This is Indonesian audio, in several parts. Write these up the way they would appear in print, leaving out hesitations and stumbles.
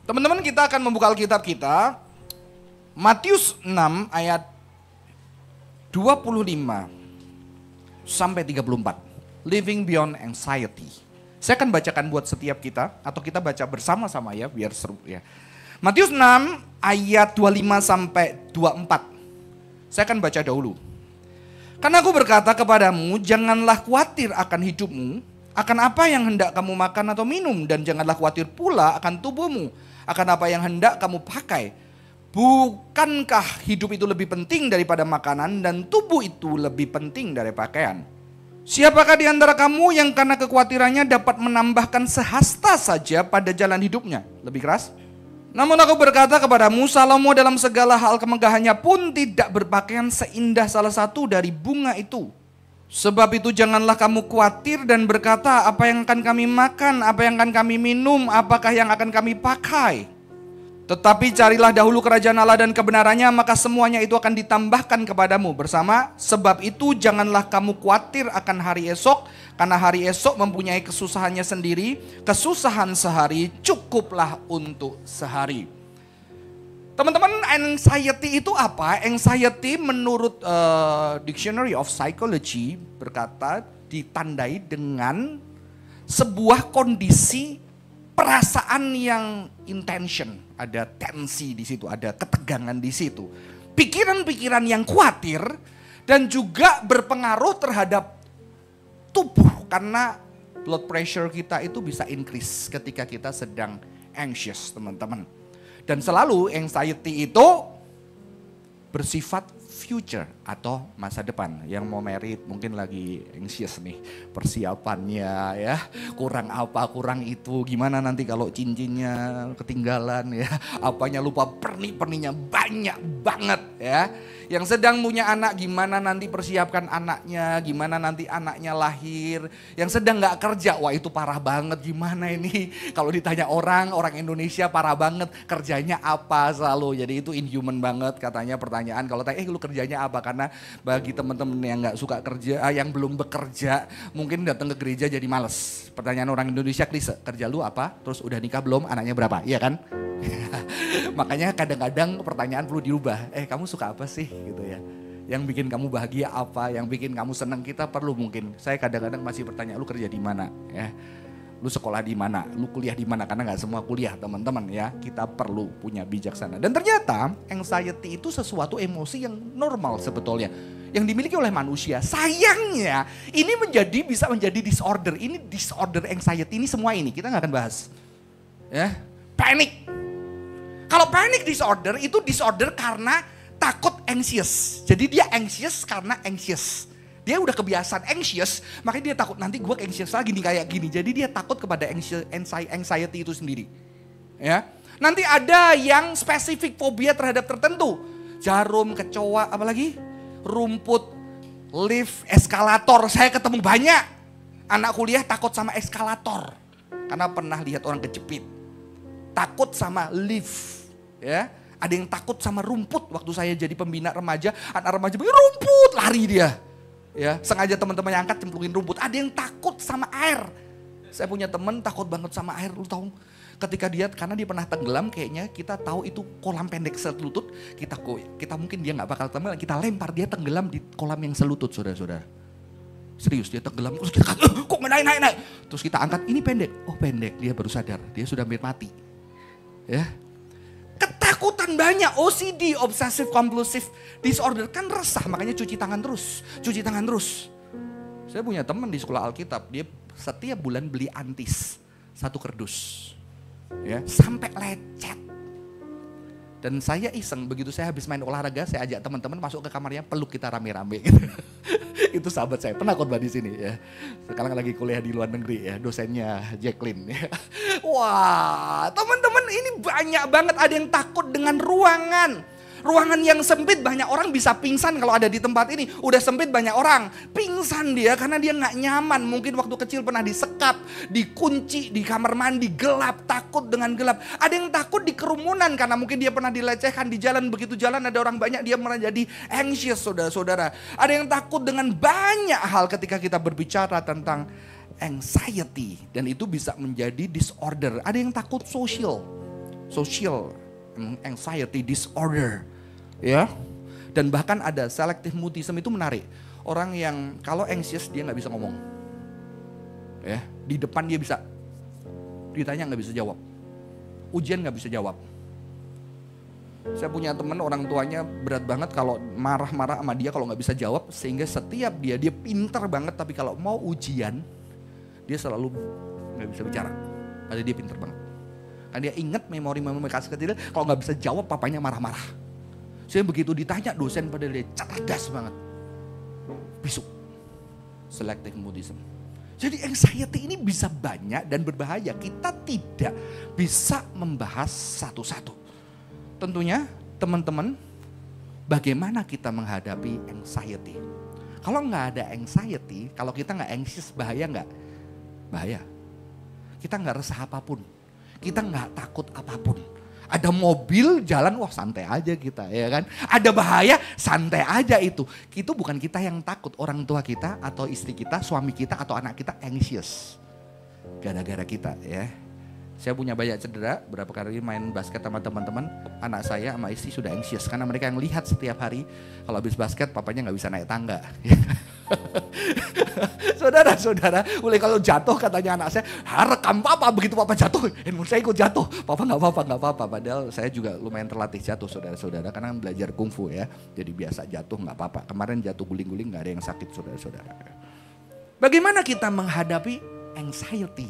Teman-teman, kita akan membuka Alkitab kita. Matius 6 ayat 25 sampai 34. Living beyond anxiety. Saya akan bacakan buat setiap kita, atau kita baca bersama-sama ya, biar seru ya. Matius 6 ayat 25 sampai 24. Saya akan baca dahulu. Karena aku berkata kepadamu, janganlah khawatir akan hidupmu, akan apa yang hendak kamu makan atau minum, dan janganlah khawatir pula akan tubuhmu, akan apa yang hendak kamu pakai. Bukankah hidup itu lebih penting daripada makanan, dan tubuh itu lebih penting dari pakaian? Siapakah di antara kamu yang karena kekhawatirannya dapat menambahkan sehasta saja pada jalan hidupnya? Lebih keras. Namun aku berkata kepadamu, Salomo dalam segala hal kemegahannya pun tidak berpakaian seindah salah satu dari bunga itu. Sebab itu janganlah kamu khawatir dan berkata, apa yang akan kami makan, apa yang akan kami minum, apakah yang akan kami pakai. Tetapi carilah dahulu kerajaan Allah dan kebenarannya, maka semuanya itu akan ditambahkan kepadamu bersama. Sebab itu janganlah kamu khawatir akan hari esok, karena hari esok mempunyai kesusahannya sendiri. Kesusahan sehari cukuplah untuk sehari. Teman-teman, anxiety itu apa? Anxiety menurut Dictionary of Psychology berkata ditandai dengan sebuah kondisi perasaan yang intention. Ada tensi di situ, ada ketegangan di situ. Pikiran-pikiran yang khawatir dan juga berpengaruh terhadap tubuh. Karena blood pressure kita itu bisa increase ketika kita sedang anxious, teman-teman. Dan selalu anxiety itu bersifat future atau masa depan. Yang mau merit mungkin lagi anxious nih persiapannya ya. Kurang apa, kurang itu. Gimana nanti kalau cincinnya ketinggalan ya. Apanya lupa, perni-perninya banyak banget ya. Yang sedang punya anak gimana nanti persiapkan anaknya. Gimana nanti anaknya lahir. Yang sedang gak kerja, wah itu parah banget. Gimana ini kalau ditanya orang Indonesia parah banget. Kerjanya apa selalu. Jadi itu inhuman banget katanya pertanyaan. Kalau tanya lu kerjanya apa? Karena bagi teman-teman yang nggak suka kerja, yang belum bekerja, mungkin datang ke gereja jadi males. Pertanyaan orang Indonesia klise, kerja lu apa? Terus udah nikah belum? Anaknya berapa? Iya kan? Makanya kadang-kadang pertanyaan perlu diubah. Kamu suka apa sih? Gitu ya. Yang bikin kamu bahagia apa? Yang bikin kamu senang? Kita perlu mungkin. Saya kadang-kadang masih bertanya, lu kerja di mana? Ya. Lu sekolah di mana, lu kuliah di mana, karena gak semua kuliah teman-teman ya. Kita perlu punya bijaksana. Dan ternyata anxiety itu sesuatu emosi yang normal sebetulnya. Yang dimiliki oleh manusia. Sayangnya ini bisa menjadi disorder. Ini disorder anxiety ini semua ini, kita gak akan bahas. Ya, panic. Kalau panic disorder itu disorder karena takut anxious. Jadi dia anxious karena anxious. Dia udah kebiasaan anxious, makanya dia takut nanti gue anxious lagi nih kayak gini. Jadi dia takut kepada anxiety itu sendiri. Ya. Nanti ada yang spesifik fobia terhadap tertentu. Jarum, kecoa, apalagi rumput, lift, eskalator. Saya ketemu banyak anak kuliah takut sama eskalator. Karena pernah lihat orang kejepit. Takut sama lift. Ya. Ada yang takut sama rumput. Waktu saya jadi pembina remaja, anak remaja rumput, lari dia. Ya, sengaja teman-teman yang angkat cemplungin rumput. Ada yang takut sama air. Saya punya teman takut banget sama air. Lu tahu ketika karena dia pernah tenggelam kayaknya, kita tahu itu kolam pendek selutut. Kita mungkin dia gak bakal tenggelam. Kita lempar dia tenggelam di kolam yang selutut, saudara-saudara. Serius, dia tenggelam. Terus kita kok naik. Terus kita angkat, ini pendek. Oh pendek, dia baru sadar. Dia sudah hampir mati. Ya. Ketakutan banyak, OCD, obsessive compulsive disorder, kan resah, makanya cuci tangan terus. Saya punya teman di sekolah Alkitab, dia setiap bulan beli antis, 1 kardus, ya, sampai lecet. Dan saya iseng, begitu saya habis main olahraga, saya ajak teman-teman masuk ke kamarnya, peluk kita rame-rame. Itu sahabat saya, pernah khotbah di sini ya. Sekarang lagi kuliah di luar negeri ya, dosennya Jacqueline. Ya. Wah, teman-teman ini banyak banget, ada yang takut dengan ruangan. Ruangan yang sempit banyak orang bisa pingsan kalau ada di tempat ini. Udah sempit banyak orang pingsan dia karena dia gak nyaman. Mungkin waktu kecil pernah disekap, dikunci di kamar mandi, gelap, takut dengan gelap. Ada yang takut di kerumunan karena mungkin dia pernah dilecehkan di jalan. Begitu jalan ada orang banyak dia malah jadi anxious, saudara-saudara. Ada yang takut dengan banyak hal ketika kita berbicara tentang anxiety. Dan itu bisa menjadi disorder. Ada yang takut social. social anxiety disorder, ya. Dan bahkan ada selective mutism, itu menarik. Orang yang kalau anxious dia nggak bisa ngomong, ya. Di depan dia bisa, ditanya nggak bisa jawab, ujian nggak bisa jawab. Saya punya teman orang tuanya berat banget kalau marah-marah sama dia kalau nggak bisa jawab, sehingga setiap dia pinter banget, tapi kalau mau ujian dia selalu nggak bisa bicara. Padahal dia pinter banget. Karena dia ingat memori kasih kecil, kalau nggak bisa jawab papanya marah-marah. Saya begitu ditanya dosen pada dia cerdas banget. Besok selective mutism. Jadi anxiety ini bisa banyak dan berbahaya. Kita tidak bisa membahas satu-satu. Tentunya teman-teman, bagaimana kita menghadapi anxiety? Kalau nggak ada anxiety, kalau kita nggak anxious, bahaya nggak? Bahaya. Kita nggak resah apapun, kita nggak takut apapun. Ada mobil jalan, wah santai aja kita, ya kan? Ada bahaya, santai aja itu. Itu bukan kita yang takut, orang tua kita atau istri kita, suami kita atau anak kita anxious. Gara-gara kita, ya. Saya punya banyak cedera, berapa kali main basket sama teman-teman, anak saya sama istri sudah anxious. Karena mereka yang lihat setiap hari, kalau habis basket papanya gak bisa naik tangga. Saudara-saudara, mulai kalau jatuh katanya anak saya, rekam papa, begitu papa jatuh, saya ikut jatuh. Papa gak apa-apa. Padahal saya juga lumayan terlatih jatuh, saudara-saudara, karena belajar kungfu ya. Jadi biasa jatuh gak apa-apa. Kemarin jatuh guling-guling gak ada yang sakit, saudara-saudara. Bagaimana kita menghadapi anxiety?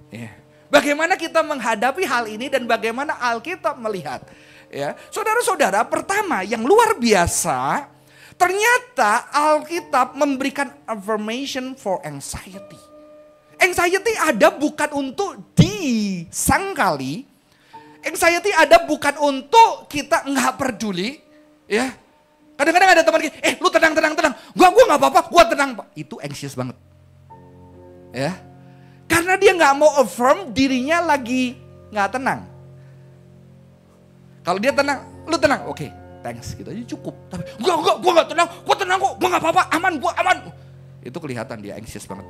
Ya. Bagaimana kita menghadapi hal ini dan bagaimana Alkitab melihat. Ya, saudara-saudara, pertama yang luar biasa, ternyata Alkitab memberikan affirmation for anxiety. Anxiety ada bukan untuk disangkali. Anxiety ada bukan untuk kita nggak peduli. Ya, kadang-kadang ada teman gini, lu tenang. Gua nggak apa-apa, gua tenang. Itu anxious banget. Ya. Karena dia nggak mau affirm dirinya lagi nggak tenang. Kalau dia tenang, lu tenang, oke, thanks gitu aja cukup. Tapi gue nggak tenang, gue tenang kok, gue nggak apa-apa, gue aman. Itu kelihatan dia anxious banget.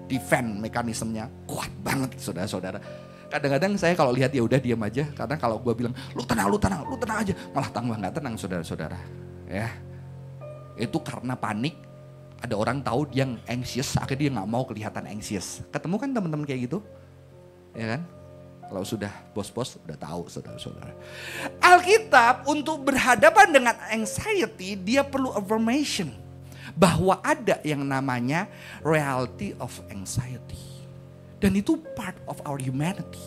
Defend mekanismenya kuat banget, saudara-saudara. Kadang-kadang saya kalau lihat ya udah diam aja. Karena kalau gue bilang lu tenang aja, malah tambah nggak tenang, saudara-saudara. Ya, itu karena panik. Ada orang tahu dia yang anxious, akhirnya dia nggak mau kelihatan anxious. Ketemu kan teman-teman kayak gitu, ya kan? Kalau sudah bos-bos udah tahu, saudara-saudara. Alkitab untuk berhadapan dengan anxiety, dia perlu affirmation bahwa ada yang namanya reality of anxiety, dan itu part of our humanity.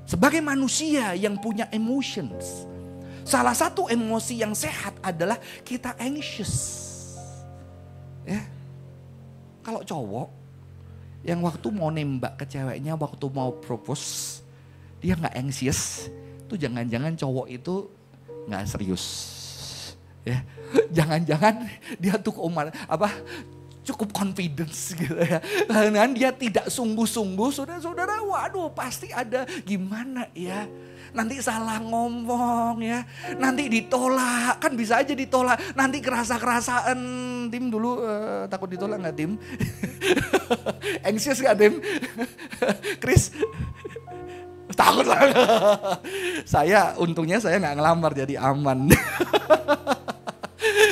Sebagai manusia yang punya emotions, salah satu emosi yang sehat adalah kita anxious. Ya, kalau cowok yang waktu mau nembak ke ceweknya, waktu mau propose, dia nggak anxious, tuh jangan-jangan cowok itu nggak serius. Ya, jangan-jangan dia tuh cukup confidence gitu ya. Karena dia tidak sungguh-sungguh, saudara-saudara, waduh pasti ada gimana ya. Nanti salah ngomong ya, nanti ditolak, kan bisa aja ditolak. Nanti kerasa-kerasaan, Tim dulu takut ditolak gak Tim? Anxious gak Tim? Chris? Takut lah. Saya untungnya saya gak ngelamar jadi aman.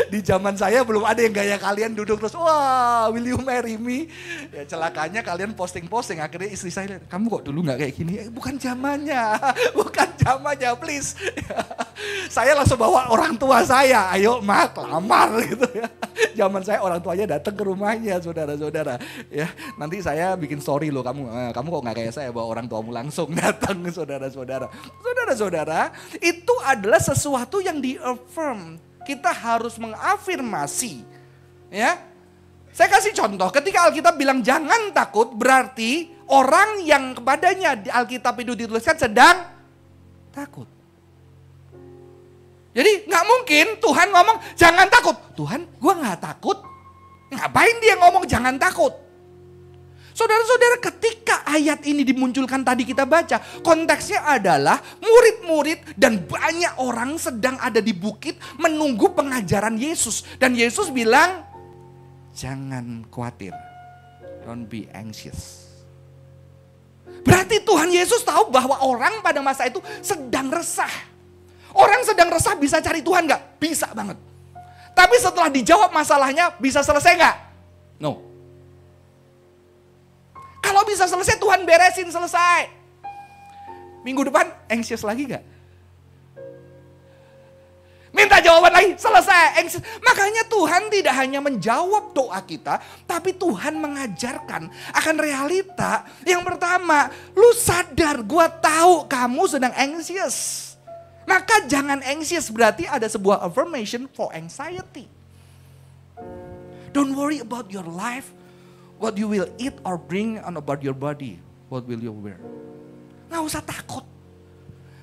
Di zaman saya belum ada yang gaya kalian duduk terus, wah will you marry me? Ya celakanya kalian posting-posting, akhirnya istri saya lihat, kamu kok dulu gak kayak gini? Bukan zamannya please. Saya langsung bawa orang tua saya, ayo mak lamar gitu ya. Zaman saya orang tuanya datang ke rumahnya, saudara-saudara. Ya, nanti saya bikin story loh, kamu kok gak kayak saya, bawa orang tuamu langsung datang, saudara-saudara. Saudara-saudara, itu adalah sesuatu yang di-affirm. Kita harus mengafirmasi, ya. Saya kasih contoh, ketika Alkitab bilang jangan takut, berarti orang yang kepadanya di Alkitab itu dituliskan sedang takut. Jadi nggak mungkin Tuhan ngomong jangan takut. Tuhan, gua nggak takut. Ngapain dia ngomong jangan takut? Saudara-saudara, ketika ayat ini dimunculkan tadi kita baca, konteksnya adalah murid-murid dan banyak orang sedang ada di bukit menunggu pengajaran Yesus. Dan Yesus bilang, jangan khawatir, don't be anxious. Berarti Tuhan Yesus tahu bahwa orang pada masa itu sedang resah. Orang sedang resah bisa cari Tuhan gak? Bisa banget. Tapi setelah dijawab masalahnya bisa selesai gak? No. Kalau bisa selesai Tuhan beresin, selesai. Minggu depan anxious lagi gak? Minta jawaban lagi, selesai. Makanya Tuhan tidak hanya menjawab doa kita, tapi Tuhan mengajarkan akan realita. Yang pertama, lu sadar, gua tahu kamu sedang anxious. Maka jangan anxious, berarti ada sebuah affirmation for anxiety. Don't worry about your life, what you will eat or bring on about your body, what will you wear. Nggak usah takut.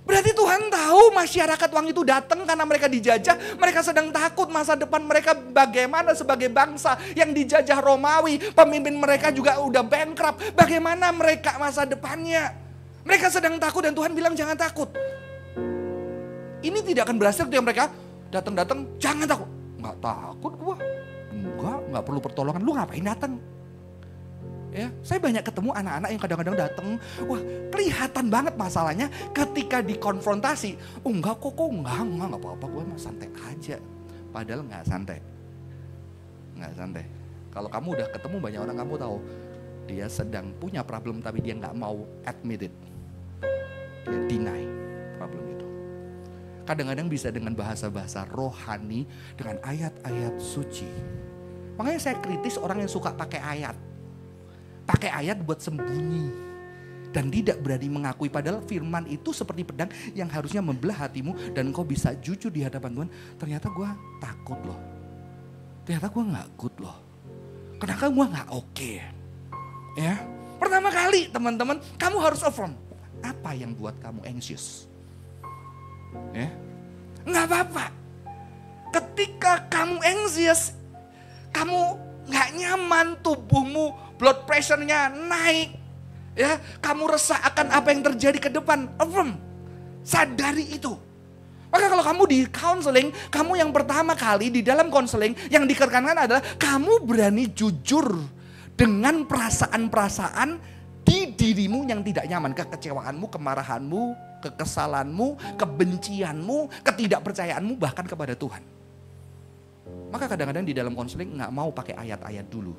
Berarti Tuhan tahu masyarakat Wang itu datang karena mereka dijajah. Mereka sedang takut masa depan mereka bagaimana sebagai bangsa yang dijajah Romawi. Pemimpin mereka juga udah bankrupt. Bagaimana mereka masa depannya. Mereka sedang takut dan Tuhan bilang jangan takut. Ini tidak akan berhasil ketika mereka datang-datang. Jangan takut. Nggak takut gua. Nggak perlu pertolongan. Lu ngapain datang? Ya, saya banyak ketemu anak-anak yang kadang-kadang datang, wah kelihatan banget masalahnya ketika dikonfrontasi. Oh enggak kok enggak apa-apa, gue mah santai aja. Padahal enggak santai. Kalau kamu udah ketemu banyak orang, kamu tahu dia sedang punya problem tapi dia nggak mau admit it. Dia deny problem itu. Kadang-kadang bisa dengan bahasa-bahasa rohani, dengan ayat-ayat suci. Makanya saya kritis orang yang suka pakai ayat. Pakai ayat buat sembunyi. Dan tidak berani mengakui padahal firman itu seperti pedang yang harusnya membelah hatimu. Dan kau bisa jujur di hadapan Tuhan. Ternyata gue takut loh. Ternyata gue gak good loh. Kenapa gue gak oke. Ya. Pertama kali teman-teman kamu harus affirm. Apa yang buat kamu anxious? Ya. Gak apa-apa. Ketika kamu anxious. Kamu gak nyaman, tubuhmu blood pressure-nya naik. Ya, kamu resah akan apa yang terjadi ke depan. Affirm. Sadari itu. Maka kalau kamu di counseling, kamu yang pertama kali di dalam counseling yang ditekankan adalah kamu berani jujur dengan perasaan-perasaan di dirimu yang tidak nyaman. Kekecewaanmu, kemarahanmu, kekesalanmu, kebencianmu, ketidakpercayaanmu bahkan kepada Tuhan. Maka kadang-kadang di dalam konseling nggak mau pakai ayat-ayat dulu.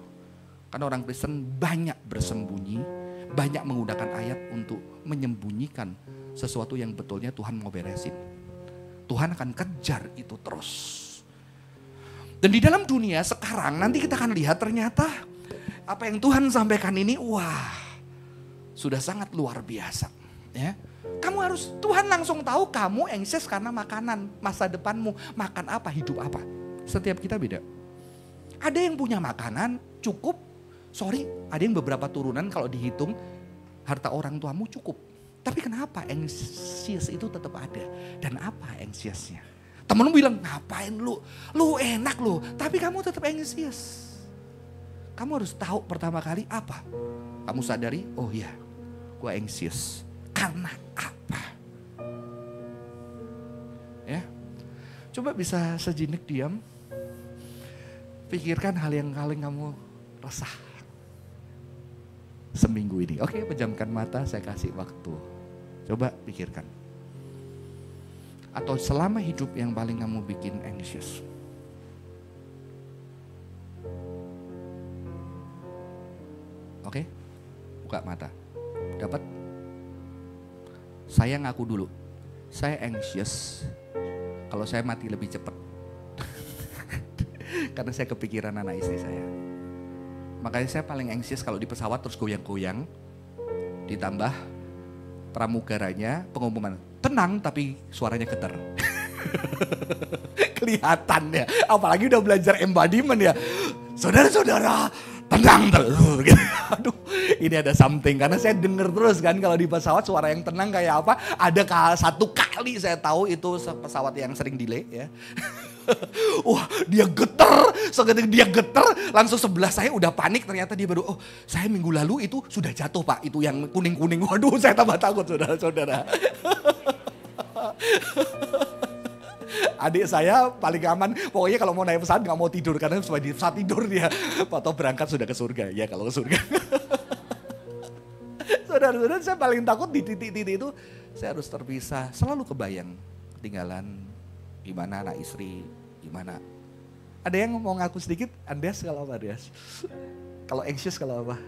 Karena orang Kristen banyak bersembunyi, banyak menggunakan ayat untuk menyembunyikan sesuatu yang betulnya Tuhan mau beresin. Tuhan akan kejar itu terus. Dan di dalam dunia sekarang nanti kita akan lihat ternyata apa yang Tuhan sampaikan ini, wah sudah sangat luar biasa. Ya. Kamu harus, Tuhan langsung tahu kamu anxious karena makanan, masa depanmu, makan apa, hidup apa. Setiap kita beda. Ada yang punya makanan cukup. Sorry, ada yang beberapa turunan kalau dihitung harta orang tuamu cukup. Tapi kenapa anxious itu tetap ada? Dan apa anxiousnya? Temenmu bilang, ngapain lu? Lu enak lu, tapi kamu tetap anxious. Kamu harus tahu pertama kali apa? Kamu sadari, oh iya, gue anxious. Karena apa? Ya, coba bisa sejenak diam. Pikirkan hal yang paling kamu resah seminggu ini. Oke, pejamkan mata, saya kasih waktu. Coba pikirkan. Atau selama hidup yang paling kamu bikin anxious. Oke, buka mata. Dapat? Saya ngaku dulu. Saya anxious kalau saya mati lebih cepat. Karena saya kepikiran anak istri saya. Makanya saya paling anxious kalau di pesawat terus goyang-goyang. Ditambah pramugaranya pengumuman tenang tapi suaranya getar. Kelihatan ya. Apalagi udah belajar embodiment ya. Saudara-saudara tenang terus. Aduh, ini ada something. Karena saya dengar terus kan kalau di pesawat suara yang tenang kayak apa. Ada satu kali saya tahu itu pesawat yang sering delay ya. Wah, dia getar, seketika dia getar, langsung sebelah saya udah panik, ternyata dia baru, oh saya minggu lalu itu sudah jatuh Pak, itu yang kuning-kuning, waduh saya tambah takut saudara-saudara. Adik saya paling aman, pokoknya kalau mau naik pesawat gak mau tidur, karena supaya di pesawat tidur dia, atau berangkat sudah ke surga, ya kalau ke surga. Saudara-saudara, saya paling takut di titik-titik itu saya harus terpisah. Selalu kebayang ketinggalan, gimana anak istri, gimana. Ada yang mau ngaku sedikit? Andreas kalau apa Andreas? Kalau anxious kalau apa?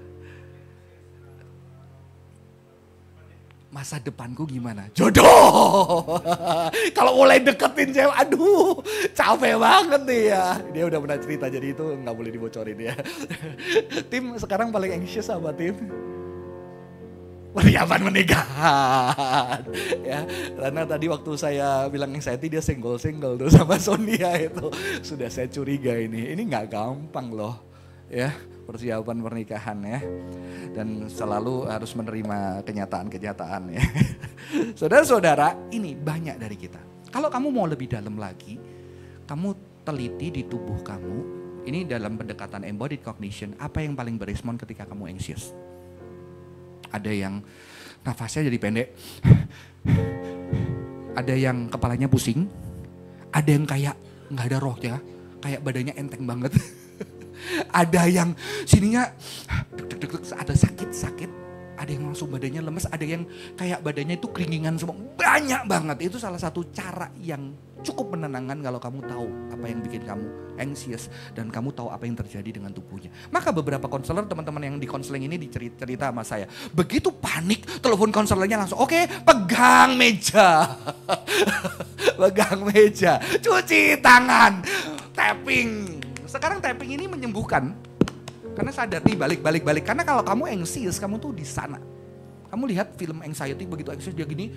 Masa depanku gimana? Jodoh! Kalau mulai deketin cewek, aduh capek banget nih ya. Dia udah pernah cerita, jadi itu gak boleh dibocorin ya. Tim sekarang paling anxious apa tim? Persiapan pernikahan. Ya, karena tadi waktu saya bilang anxiety dia single-single tuh sama Sonia itu. Sudah saya curiga ini gak gampang loh. Ya, persiapan pernikahan ya. Dan selalu harus menerima kenyataan-kenyataan ya. Saudara-saudara, ini banyak dari kita. Kalau kamu mau lebih dalam lagi, kamu teliti di tubuh kamu. Ini dalam pendekatan embodied cognition, apa yang paling berespon ketika kamu anxious? Ada yang nafasnya jadi pendek, ada yang kepalanya pusing, ada yang kayak nggak ada rohnya, kayak badannya enteng banget. Ada yang sininya deg-deg-deg, ada sakit-sakit, ada yang langsung badannya lemes, ada yang kayak badannya itu keringingan semua, banyak banget. Itu salah satu cara yang cukup menenangkan kalau kamu tahu apa yang bikin kamu anxious dan kamu tahu apa yang terjadi dengan tubuhnya. Maka beberapa konselor, teman-teman yang di konseling ini cerita sama saya, begitu panik telepon konselornya langsung, oke, pegang meja. Pegang meja, cuci tangan, tapping. Sekarang tapping ini menyembuhkan. Karena sadar nih balik. Karena kalau kamu anxious, kamu tuh di sana. Kamu lihat film anxiety, begitu anxious dia gini.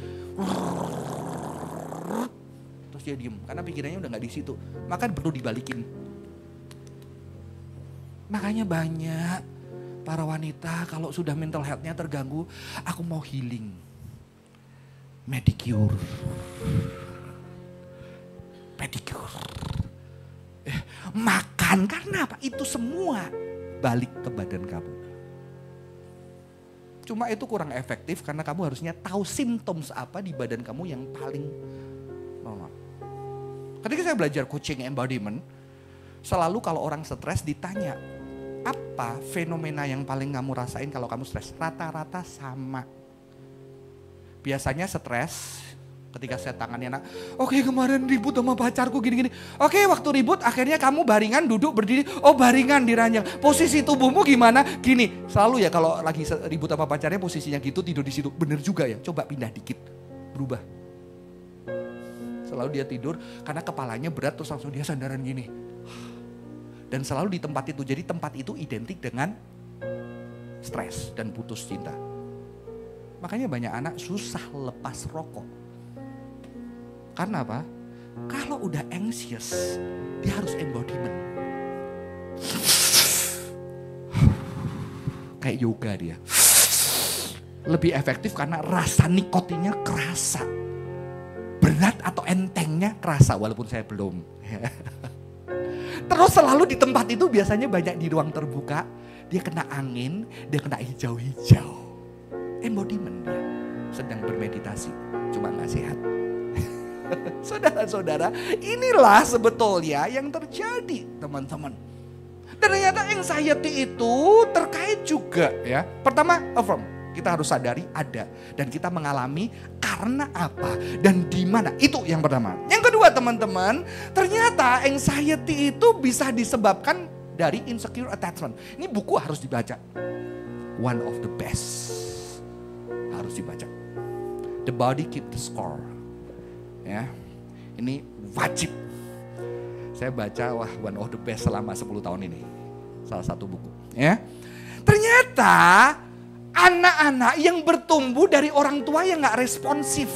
Terus dia diem. Karena pikirannya udah gak di situ. Maka perlu dibalikin. Makanya banyak para wanita kalau sudah mental health-nya terganggu, aku mau healing. Pedicure. Makan, karena apa? Itu semua balik ke badan kamu. Cuma itu kurang efektif karena kamu harusnya tahu simptom apa di badan kamu yang paling normal. Ketika saya belajar coaching embodiment, selalu kalau orang stres ditanya, apa fenomena yang paling kamu rasain kalau kamu stres? Rata-rata sama. Biasanya stres, ketika saya tangannya enak, oke kemarin ribut sama pacarku gini-gini. Oke waktu ribut akhirnya kamu baringan duduk berdiri, oh baringan di ranjang. Posisi tubuhmu gimana? Gini, selalu ya kalau lagi ribut sama pacarnya posisinya gitu tidur di situ. Bener juga ya, coba pindah dikit, berubah. Selalu dia tidur karena kepalanya berat terus langsung dia sandaran gini. Dan selalu di tempat itu, jadi tempat itu identik dengan stres dan putus cinta. Makanya banyak anak susah lepas rokok. Karena apa? Kalau udah anxious, dia harus embodiment. Kayak yoga dia. Lebih efektif karena rasa nikotinnya kerasa. Berat atau entengnya kerasa, walaupun saya belum. Terus selalu di tempat itu biasanya banyak di ruang terbuka. Dia kena angin, dia kena hijau-hijau. Embodiment dia. Sedang bermeditasi, cuma gak sehat. Saudara-saudara, inilah sebetulnya yang terjadi teman-teman. Dan ternyata anxiety itu terkait juga ya. Pertama, affirm. Kita harus sadari ada. Dan kita mengalami karena apa dan di mana. Itu yang pertama. Yang kedua teman-teman, ternyata anxiety itu bisa disebabkan dari insecure attachment. Ini buku harus dibaca. One of the best. Harus dibaca. The Body Keep the Score. Ya, ini wajib. Saya baca, wah one of the best selama 10 tahun ini. Salah satu buku. Ya, ternyata anak-anak yang bertumbuh dari orang tua yang gak responsif,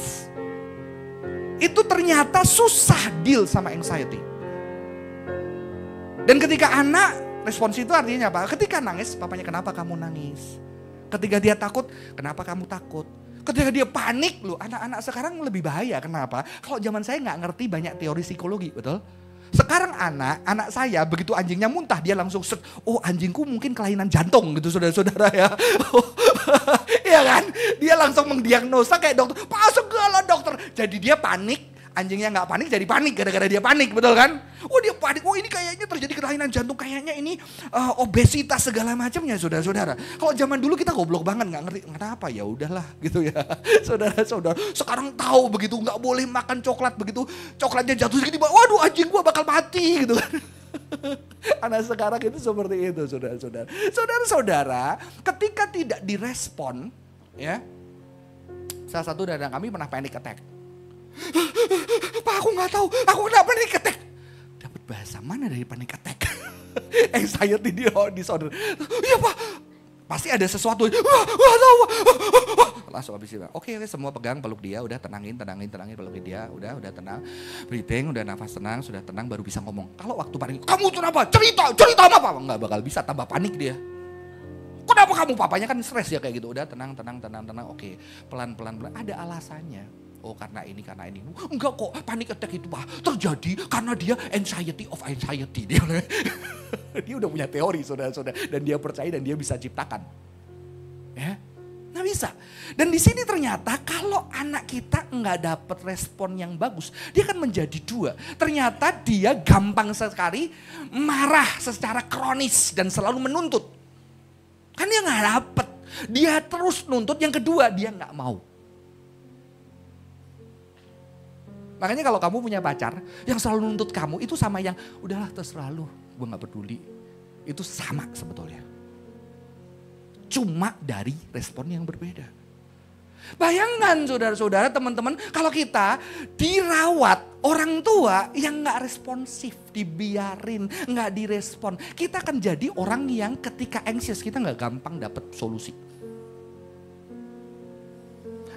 itu ternyata susah deal sama anxiety. Dan ketika anak responsif itu artinya apa? Ketika nangis, papanya kenapa kamu nangis? Ketika dia takut, kenapa kamu takut? Ketika dia panik, loh anak-anak sekarang lebih bahaya. Kenapa? Kalau zaman saya nggak ngerti banyak teori psikologi, betul? Sekarang anak saya begitu anjingnya muntah dia langsung set, oh anjingku mungkin kelainan jantung gitu saudara-saudara ya. Iya kan? Dia langsung mendiagnosa kayak dokter, Pak segala dokter. Jadi dia panik, Anjingnya nggak panik jadi panik gara-gara dia panik, betul kan? Oh dia panik, oh ini kayaknya terjadi kelainan jantung, kayaknya ini obesitas segala macamnya, saudara-saudara. Kalau zaman dulu kita goblok banget, nggak ngerti kenapa, ya udahlah gitu ya, saudara-saudara. Sekarang tahu begitu nggak boleh makan coklat, begitu coklatnya jatuh sedikit, waduh anjing gua bakal mati gitu kan. Anak sekarang itu seperti itu, saudara-saudara. Saudara-saudara, ketika tidak direspon, ya, salah satu dari kami pernah panic attack. Pak aku nggak tahu, aku kena panic attack. Dapat bahasa mana dari panic attack? Anxiety disorder. Iya Pak, pasti ada sesuatu. Wah tahu. Langsung habis itu. Oke, semua pegang, peluk dia, udah tenangin, pelukin dia, udah tenang. Breathing, udah nafas tenang, sudah tenang baru bisa ngomong. Kalau waktu panik, kamu kenapa? Cerita apa? Nggak bakal bisa, tambah panik dia. Kenapa kamu? Papanya kan stres ya kayak gitu. Udah tenang. Oke, pelan. Ada alasannya. Oh karena ini. Enggak kok, panic attack itu Pak terjadi karena dia anxiety of anxiety. Dia udah punya teori saudara-saudara. Dan dia percaya dan dia bisa ciptakan. Ya, nggak bisa. Dan di sini ternyata kalau anak kita nggak dapat respon yang bagus, dia akan menjadi dua. Ternyata dia gampang sekali marah secara kronis dan selalu menuntut. Kan dia nggak dapet. Dia terus nuntut, yang kedua dia nggak mau. Makanya kalau kamu punya pacar yang selalu nuntut kamu, itu sama yang udahlah terserah lu, gue gak peduli. Itu sama sebetulnya. Cuma dari respon yang berbeda. Bayangkan saudara-saudara, teman-teman, kalau kita dirawat orang tua yang gak responsif, dibiarin, gak direspon. Kita akan jadi orang yang ketika anxious kita gak gampang dapat solusi.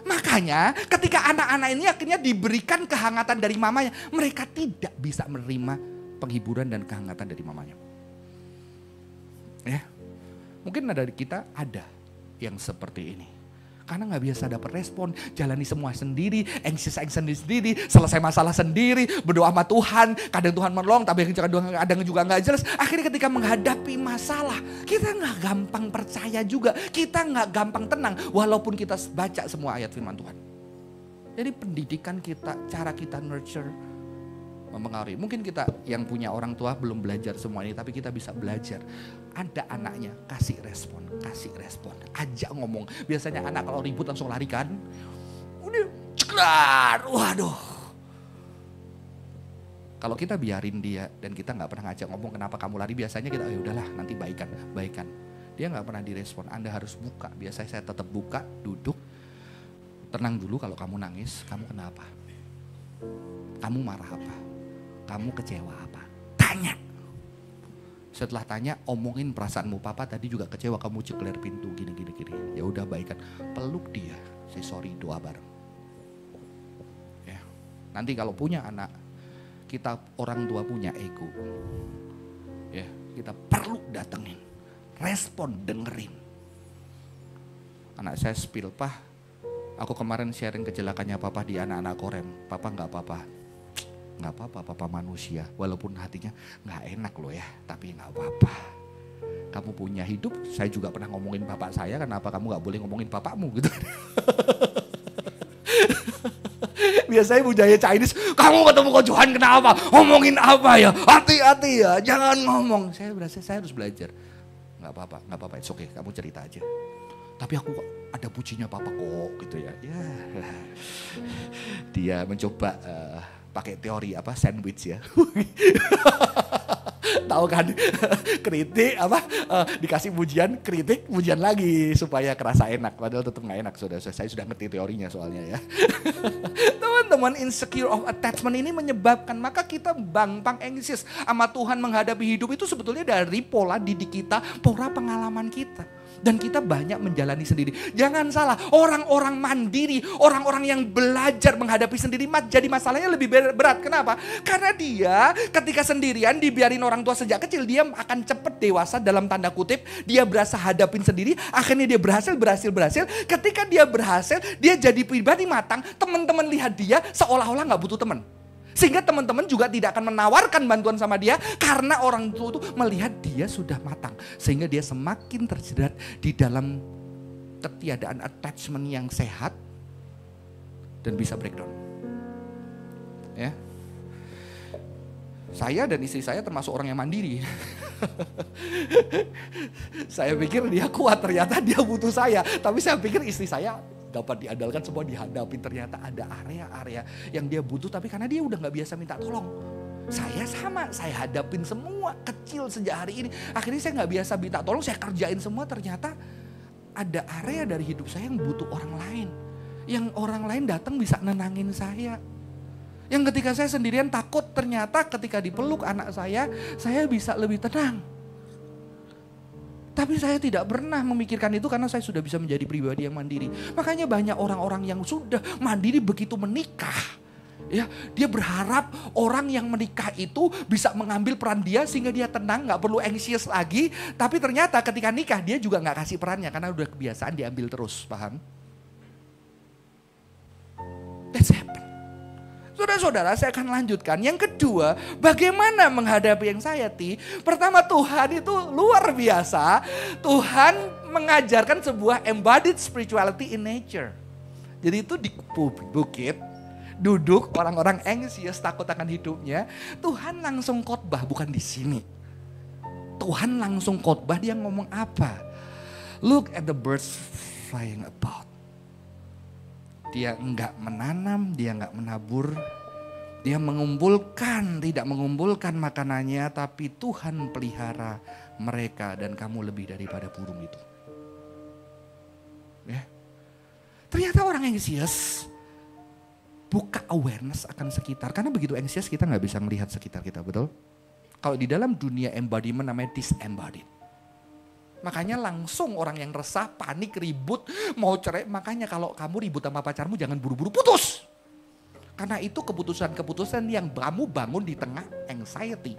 Makanya ketika anak-anak ini akhirnya diberikan kehangatan dari mamanya, mereka tidak bisa menerima penghiburan dan kehangatan dari mamanya. Ya, mungkin dari kita ada yang seperti ini. Karena gak biasa dapat respon, jalani semua sendiri, anxious sendiri, selesai masalah sendiri, berdoa sama Tuhan, kadang Tuhan menolong, tapi kadang juga gak jelas. Akhirnya ketika menghadapi masalah, kita gak gampang percaya juga, kita gak gampang tenang, walaupun kita baca semua ayat firman Tuhan. Jadi pendidikan kita, cara kita nurture, mempengaruhi. Mungkin kita yang punya orang tua belum belajar semua ini, tapi kita bisa belajar. Ada anaknya, kasih respon, ajak ngomong. Biasanya anak kalau ribut langsung lari kan, udah ceklar, waduh. Kalau kita biarin dia dan kita nggak pernah ngajak ngomong kenapa kamu lari, biasanya kita, ya udahlah nanti baikan. Dia nggak pernah direspon. Anda harus buka. Biasanya saya tetap buka, duduk, tenang dulu. Kalau kamu nangis, kamu kenapa? Kamu marah apa? Kamu kecewa apa? Tanya. Setelah tanya, omongin perasaanmu. Papa tadi juga kecewa, kamu cekler pintu gini. Ya udah baikan. Peluk dia. Say sorry, doa bareng. Ya. Nanti kalau punya anak, kita orang tua punya ego. Ya, kita perlu datengin. Respon, dengerin. Anak saya spill, Pak, aku kemarin sharing kecelakannya Papa di anak-anak Korem. Papa nggak apa-apa. Nggak apa-apa, Papa manusia. Walaupun hatinya nggak enak loh ya, tapi nggak apa-apa. Kamu punya hidup, saya juga pernah ngomongin bapak saya, kenapa kamu nggak boleh ngomongin bapakmu gitu. Biasanya bujaya Chinese, kamu ketemu Ko Johan kenapa? Ngomongin apa ya? Hati-hati ya, jangan ngomong. Saya berasa saya harus belajar. Nggak apa-apa, it's okay, kamu cerita aja. Tapi aku ada pujinya Papa kok gitu ya. Ya. Dia mencoba pakai teori apa sandwich ya. Tahu kan? Kritik apa dikasih pujian, kritik, pujian lagi supaya kerasa enak. Padahal tetap nggak enak. Saya sudah ngerti teorinya soalnya ya. Teman-teman, insecure of attachment ini menyebabkan maka kita gampang anxious sama Tuhan menghadapi hidup itu sebetulnya dari pola didik kita, pola pengalaman kita. Dan kita banyak menjalani sendiri. Jangan salah, orang-orang mandiri, orang-orang yang belajar menghadapi sendiri jadi masalahnya lebih berat. Kenapa? Karena dia ketika sendirian dibiarin orang tua sejak kecil, dia akan cepat dewasa dalam tanda kutip. Dia berasa hadapin sendiri, akhirnya dia berhasil. Ketika dia berhasil, dia jadi pribadi matang. Teman-teman lihat dia seolah-olah gak butuh teman. Sehingga teman-teman juga tidak akan menawarkan bantuan sama dia karena orang tua itu melihat dia sudah matang. Sehingga dia semakin terjerat di dalam ketiadaan attachment yang sehat dan bisa breakdown. Ya. Saya dan istri saya termasuk orang yang mandiri. Saya pikir dia kuat, ternyata dia butuh saya. Tapi saya pikir istri saya dapat diandalkan, semua dihadapi. Ternyata ada area-area yang dia butuh, tapi karena dia udah gak biasa minta tolong. Saya sama, saya hadapin semua kecil sejak hari ini. Akhirnya saya gak biasa minta tolong, saya kerjain semua. Ternyata ada area dari hidup saya yang butuh orang lain. Yang orang lain datang bisa nenangin saya. Yang ketika saya sendirian takut, ternyata ketika dipeluk anak saya bisa lebih tenang. Tapi saya tidak pernah memikirkan itu karena saya sudah bisa menjadi pribadi yang mandiri. Makanya banyak orang-orang yang sudah mandiri begitu menikah. Ya, dia berharap orang yang menikah itu bisa mengambil peran dia sehingga dia tenang, gak perlu anxious lagi. Tapi ternyata ketika nikah dia juga gak kasih perannya karena udah kebiasaan diambil terus, paham? That's happened. Saudara-saudara, saya akan lanjutkan. Yang kedua, bagaimana menghadapi anxiety? Pertama, Tuhan itu luar biasa. Tuhan mengajarkan sebuah embodied spirituality in nature. Jadi itu di bukit, duduk orang-orang anxious, takut akan hidupnya. Tuhan langsung khotbah, bukan di sini. Tuhan langsung khotbah, dia ngomong apa? Look at the birds flying about. Dia enggak menanam, dia enggak menabur. Dia mengumpulkan, tidak mengumpulkan makanannya, tapi Tuhan pelihara mereka dan kamu lebih daripada burung itu. Ya. Ternyata orang anxious buka awareness akan sekitar. Karena begitu anxious kita nggak bisa melihat sekitar kita, betul? Kalau di dalam dunia embodiment namanya disembodied. Makanya langsung orang yang resah, panik, ribut, mau cerai. Makanya kalau kamu ribut sama pacarmu jangan buru-buru putus. Karena itu keputusan-keputusan yang kamu bangun di tengah anxiety.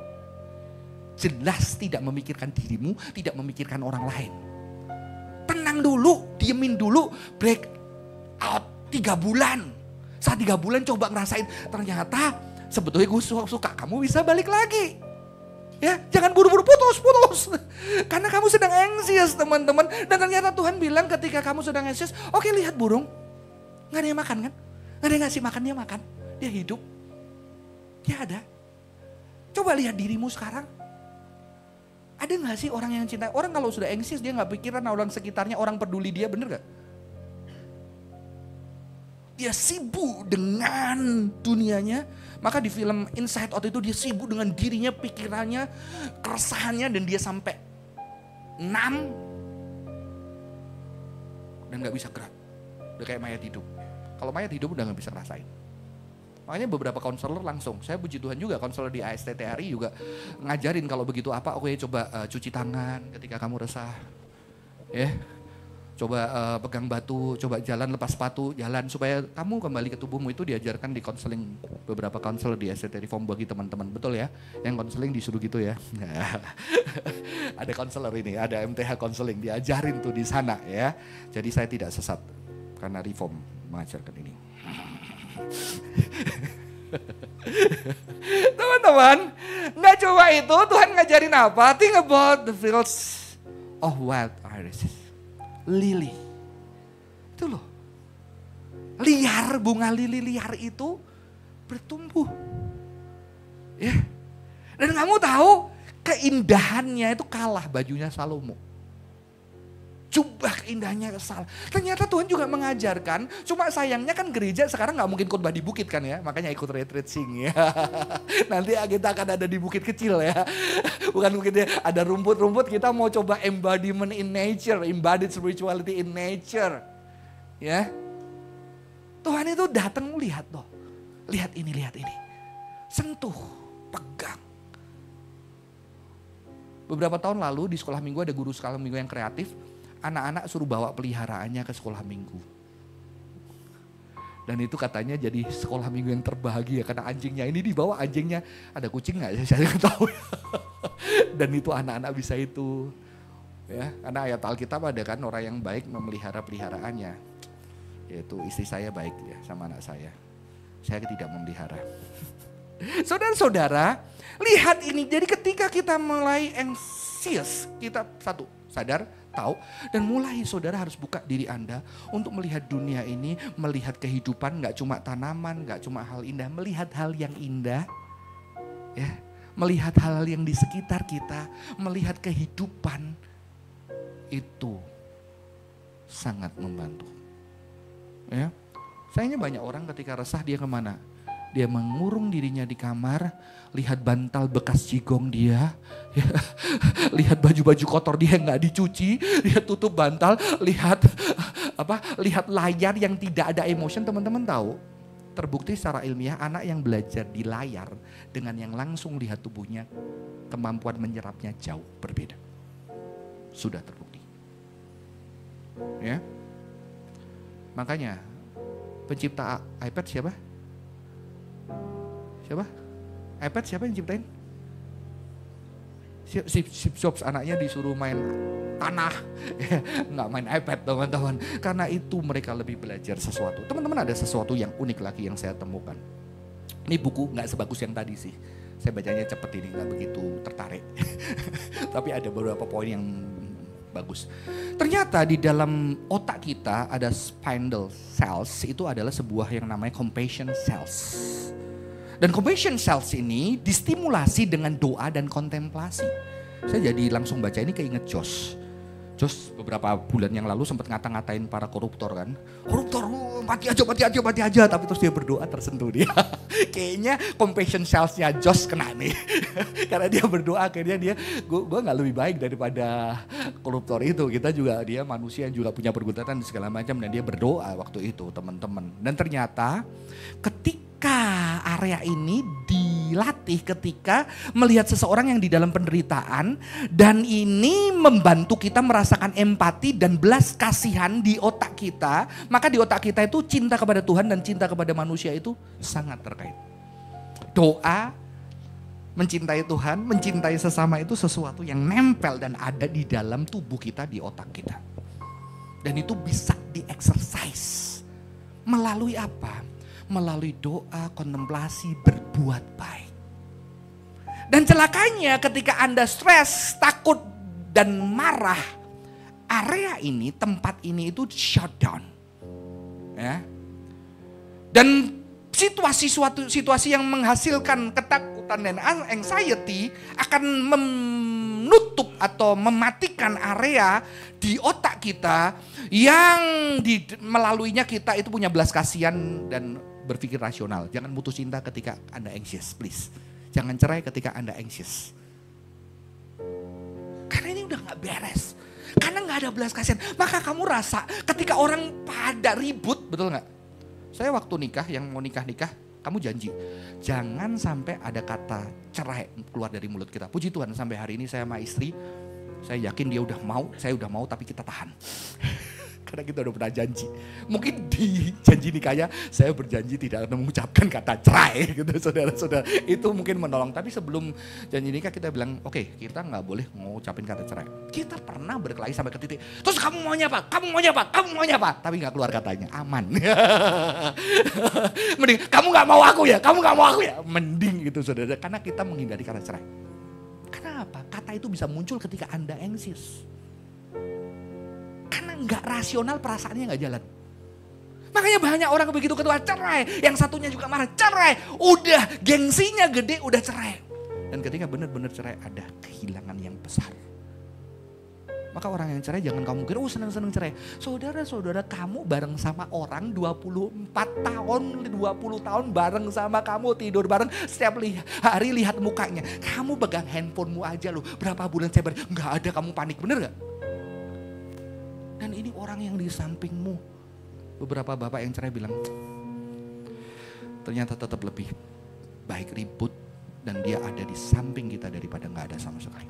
Jelas tidak memikirkan dirimu, tidak memikirkan orang lain. Tenang dulu, diemin dulu, break out 3 bulan. Saat 3 bulan coba ngerasain, ternyata sebetulnya gue suka, kamu bisa balik lagi. Ya, jangan buru-buru putus. Karena kamu sedang anxious, teman-teman. Dan ternyata Tuhan bilang ketika kamu sedang anxious, oke, lihat burung. Gak ada yang makan kan? Gak ada yang ngasih makan, dia makan. Dia hidup. Dia ada. Coba lihat dirimu sekarang. Ada gak sih orang yang cinta? Orang kalau sudah anxious, dia gak pikiran orang sekitarnya, orang peduli dia, bener gak? Dia sibuk dengan dunianya. Maka di film Inside Out itu dia sibuk dengan dirinya, pikirannya, keresahannya, dan dia sampai 6 dan gak bisa gerak. Udah kayak mayat hidup. Kalau mayat hidup udah gak bisa ngerasain. Makanya beberapa konselor langsung, saya puji Tuhan juga konselor di ASTTRI juga ngajarin kalau begitu apa, oke coba cuci tangan ketika kamu resah. Ya. Coba pegang batu, coba jalan lepas sepatu, jalan supaya kamu kembali ke tubuhmu. Itu diajarkan di konseling, beberapa konselor di SCT Reform bagi teman-teman, betul ya? Yang konseling disuruh gitu ya. Ada konselor ini, ada MTH konseling, diajarin tuh di sana ya. Jadi saya tidak sesat karena Reform mengajarkan ini. Teman-teman, nggak cuma itu, Tuhan ngajarin apa? Think about the fields of wild irises. Lili, itu loh, liar, bunga lili liar itu bertumbuh, ya. Dan kamu tahu keindahannya itu kalah bajunya Salomo. Jubah keindahannya salah. Ternyata Tuhan juga mengajarkan, cuma sayangnya kan gereja sekarang gak mungkin khotbah di bukit kan ya. Makanya ikut retreat sing ya. Nanti kita akan ada di bukit kecil ya. Bukan bukitnya, ada rumput-rumput, kita mau coba embodiment in nature, embodied spirituality in nature. Ya. Tuhan itu datang, lihat loh. Lihat ini. Sentuh, pegang. Beberapa tahun lalu di sekolah minggu ada guru sekolah minggu yang kreatif. Anak-anak suruh bawa peliharaannya ke sekolah minggu. Dan itu katanya jadi sekolah minggu yang terbahagia. Karena anjingnya ini dibawa, anjingnya ada kucing gak? Saya nggak tahu. Dan itu anak-anak bisa itu. Ya, karena ayat Alkitab ada kan orang yang baik memelihara peliharaannya. Yaitu istri saya baik ya sama anak saya. Saya tidak memelihara. Saudara-saudara, lihat ini. Jadi ketika kita mulai anxious, kita satu, sadar Tahu? Dan mulai saudara harus buka diri Anda untuk melihat dunia ini, melihat kehidupan gak cuma tanaman, gak cuma hal indah, melihat hal yang indah. Ya, melihat hal-hal yang di sekitar kita, melihat kehidupan itu sangat membantu. Ya, sayangnya banyak orang ketika resah dia kemana? Dia mengurung dirinya di kamar, lihat bantal bekas jigong dia, ya, lihat baju-baju kotor dia yang nggak dicuci, lihat tutup bantal, lihat layar yang tidak ada emotion. Teman-teman tahu, terbukti secara ilmiah anak yang belajar di layar dengan yang langsung lihat tubuhnya, kemampuan menyerapnya jauh berbeda. Sudah terbukti. Ya. Makanya pencipta iPad siapa? Siapa? iPad siapa yang ciptain? Steve Jobs, anaknya disuruh main tanah, nggak main iPad teman-teman. Karena itu mereka lebih belajar sesuatu. Teman-teman, ada sesuatu yang unik lagi yang saya temukan. Ini buku nggak sebagus yang tadi sih. Saya bacanya cepet ini, nggak begitu tertarik. Tapi ada beberapa poin yang bagus. Ternyata di dalam otak kita ada spindle cells, itu adalah sebuah yang namanya compassion cells. Dan compassion cells ini distimulasi dengan doa dan kontemplasi. Saya jadi langsung baca ini keinget Josh. Josh beberapa bulan yang lalu sempat ngata-ngatain para koruptor kan. Koruptor, mati aja. Tapi terus dia berdoa, tersentuh dia. Kayaknya compassion cells-nya Josh kena nih. Karena dia berdoa akhirnya gue gak lebih baik daripada koruptor itu. Kita juga, dia manusia yang juga punya pergulatan dan segala macam. Dan dia berdoa waktu itu teman-teman. Dan ternyata ketika area ini dilatih ketika melihat seseorang yang di dalam penderitaan, dan ini membantu kita merasakan empati dan belas kasihan di otak kita, maka di otak kita itu cinta kepada Tuhan dan cinta kepada manusia itu sangat terkait. Doa, mencintai Tuhan, mencintai sesama itu sesuatu yang nempel dan ada di dalam tubuh kita, di otak kita. Dan itu bisa di-exercise. Melalui apa? Melalui doa, kontemplasi, berbuat baik. Dan celakanya ketika Anda stres, takut, dan marah, area ini, tempat ini itu shutdown. Ya. Dan situasi yang menghasilkan ketakutan dan anxiety akan menutup atau mematikan area di otak kita yang melaluinya kita itu punya belas kasihan dan berpikir rasional. Jangan putus cinta ketika Anda anxious, please. Jangan cerai ketika Anda anxious. Karena ini udah gak beres. Karena gak ada belas kasihan. Maka kamu rasa ketika orang pada ribut, betul gak? Saya waktu nikah, yang mau nikah, kamu janji. Jangan sampai ada kata cerai keluar dari mulut kita. Puji Tuhan sampai hari ini saya sama istri, saya yakin dia udah mau, saya udah mau, tapi kita tahan. Karena kita udah pernah janji. Mungkin di janji nikahnya saya berjanji tidak akan mengucapkan kata cerai gitu saudara-saudara. Itu mungkin menolong. Tapi sebelum janji nikah kita bilang, oke, kita gak boleh mengucapin kata cerai. Kita pernah berkelahi sampai ke titik, terus kamu maunya apa? Kamu maunya apa? Kamu maunya apa? Tapi gak keluar katanya, aman. Mending, kamu gak mau aku ya? Kamu gak mau aku ya? Mending gitu saudara. Karena kita menghindari kata cerai. Kenapa? Kata itu bisa muncul ketika Anda anxious. Karena nggak rasional, perasaannya nggak jalan. Makanya banyak orang begitu ketua cerai, yang satunya juga marah cerai, udah gengsinya gede udah cerai. Dan ketika benar-benar cerai ada kehilangan yang besar. Maka orang yang cerai jangan kamu kira senang-senang cerai. Saudara-saudara, kamu bareng sama orang 24 tahun, 20 tahun bareng sama kamu, tidur bareng, setiap hari lihat mukanya. Kamu pegang handphonemu aja loh, berapa bulan saya bareng, nggak ada, kamu panik, bener gak? Dan ini orang yang di sampingmu. Beberapa bapak yang cerai bilang, ternyata tetap lebih baik ribut dan dia ada di samping kita daripada gak ada sama sekali.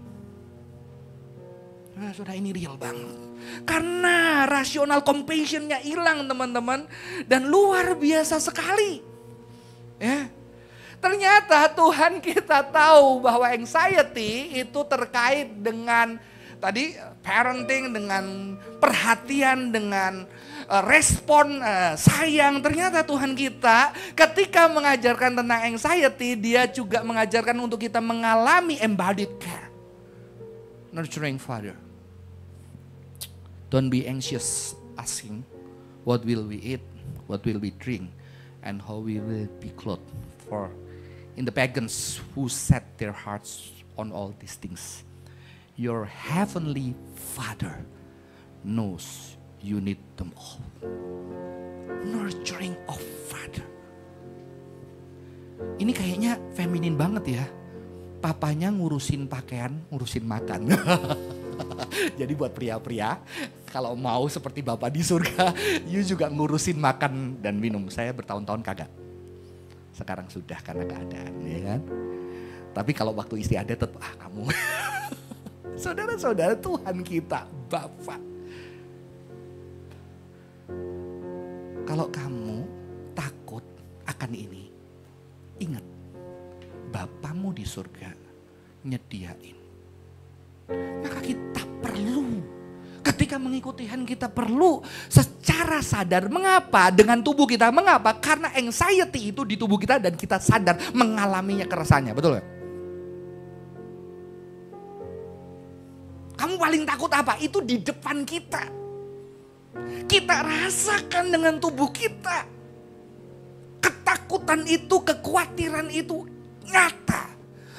Nah, saudara, ini real banget. Karena rasional compassionnya hilang teman-teman. Dan luar biasa sekali. Ya. Ternyata Tuhan kita tahu bahwa anxiety itu terkait dengan tadi parenting, dengan perhatian, dengan respon sayang. Ternyata Tuhan kita ketika mengajarkan tentang anxiety, dia juga mengajarkan untuk kita mengalami embodied care. Nurturing father. Don't be anxious asking, what will we eat, what will we drink, and how we will be clothed. For in the pagans who set their hearts on all these things, your heavenly Father knows you need them all. Nurturing of Father. Ini kayaknya feminin banget ya. Papanya ngurusin pakaian, ngurusin makan. Jadi buat pria-pria, kalau mau seperti Bapak di surga, you juga ngurusin makan dan minum. Saya bertahun-tahun kagak. Sekarang sudah karena keadaan, ya kan. Tapi kalau waktu istri ada tetap, kamu. Saudara-saudara, Tuhan kita, Bapak. Kalau kamu takut akan ini, ingat, Bapamu di surga nyediain. Maka kita perlu, ketika mengikuti Tuhan kita perlu secara sadar. Mengapa? Dengan tubuh kita. Mengapa? Karena anxiety itu di tubuh kita dan kita sadar mengalaminya keresahannya. Betul gak? Kamu paling takut apa? Itu di depan kita. Kita rasakan dengan tubuh kita. Ketakutan itu, kekhawatiran itu nyata.